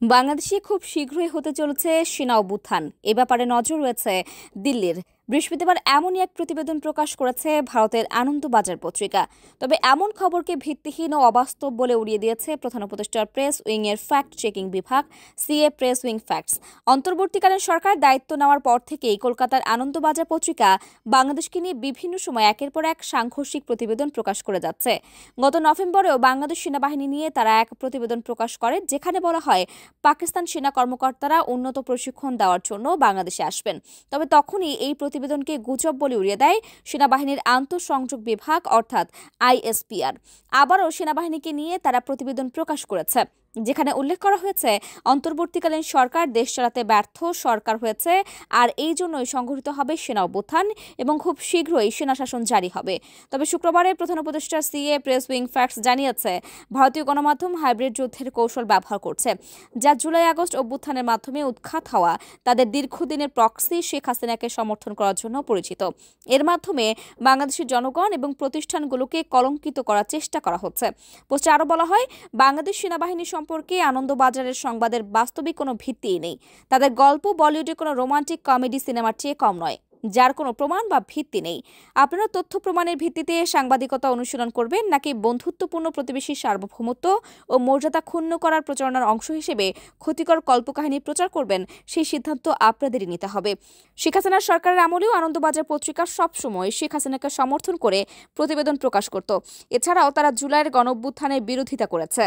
বাংলাদেশে খুব শীঘ্রই হতে চলেছে সেনা অভ্যুত্থান। এ ব্যাপারে নজর রয়েছে দিল্লির। বৃহস্পতিবার এমনই এক প্রতিবেদন প্রকাশ করেছে ভারতের আনন্দবাজার পত্রিকা। তবে এমন খবরকে ভিত্তিহীন ও অবাস্তব বলে উড়িয়ে দিয়েছে প্রধান উপদেষ্টার প্রেস উইং এর ফ্যাক্ট চেকিং বিভাগ সিএ প্রেস উইং ফ্যাক্টস। অন্তর্বর্তীকালীন সরকার দায়িত্ব নেওয়ার পর থেকেই কলকাতার আনন্দবাজার পত্রিকা বাংলাদেশকে নিয়ে বিভিন্ন সময় একের পর এক সাংঘর্ষিক প্রতিবেদন প্রকাশ করে যাচ্ছে। গত নভেম্বরেও বাংলাদেশ সেনাবাহিনী নিয়ে তারা এক প্রতিবেদন প্রকাশ করে, যেখানে বলা হয় পাকিস্তান সেনা কর্মকর্তারা উন্নত প্রশিক্ষণ দেওয়ার জন্য বাংলাদেশে আসবেন। তবে তখনই এই প্রতিবেদনকে গুজব বলে উড়িয়ে দেয় সেনাবাহিনীর আন্তঃসংযোগ বিভাগ অর্থাৎ আইএসপিআর। আবারও সেনাবাহিনীকে নিয়ে তারা প্রতিবেদন প্রকাশ করেছে, যেখানে উল্লেখ করা হয়েছে অন্তর্বর্তীকালীন সরকার দেশ চালাতে ব্যর্থ সরকার হয়েছে, আর এই জন্যই সংঘটিত হবে সেনা অভ্যুত্থান এবং খুব শীঘ্রই সেনা শাসন জারি হবে। তবে শুক্রবারে প্রধান উপদেষ্টা সিএ প্রেস উইং ফ্যাক্টস জানিয়েছে, ভারতীয় গণমাধ্যম হাইব্রিড যুদ্ধের কৌশল ব্যবহার করছে, যা জুলাই আগস্ট অভ্যুত্থানের মাধ্যমে উৎখাত হওয়া তাদের দীর্ঘদিনের প্রক্সি শেখ হাসিনাকে সমর্থন করার জন্য পরিচিত। এর মাধ্যমে বাংলাদেশের জনগণ এবং প্রতিষ্ঠানগুলোকে কলঙ্কিত করার চেষ্টা করা হচ্ছে। পোস্টে আরও বলা হয়, বাংলাদেশ সেনাবাহিনী সম্পর্কে আনন্দবাজারের সংবাদের বাস্তবিক কোনো ভিত্তিই নেই। তাদের গল্প বলিউডের কোনো রোমান্টিক কমেডি সিনেমার চেয়ে কম নয়, যার কোনো প্রমাণ বা ভিত্তি নেই। আপনারা তথ্য প্রমাণের ভিত্তিতে সাংবাদিকতা অনুশীলন করবেন, নাকি বন্ধুত্বপূর্ণ প্রতিবেশী সার্বভৌমত্ব ও মর্যাদা ক্ষুণ্ণ করার প্রচারণার অংশ হিসেবে ক্ষতিকর কল্পকাহিনী প্রচার করবেন, সেই সিদ্ধান্ত আপনাদেরই নিতে হবে। শেখ হাসিনার সরকারের আমলেও আনন্দবাজার পত্রিকা সবসময় শেখ হাসিনাকে সমর্থন করে প্রতিবেদন প্রকাশ করত। এছাড়াও তারা জুলাইয়ের গণঅভ্যুত্থানের বিরোধিতা করেছে।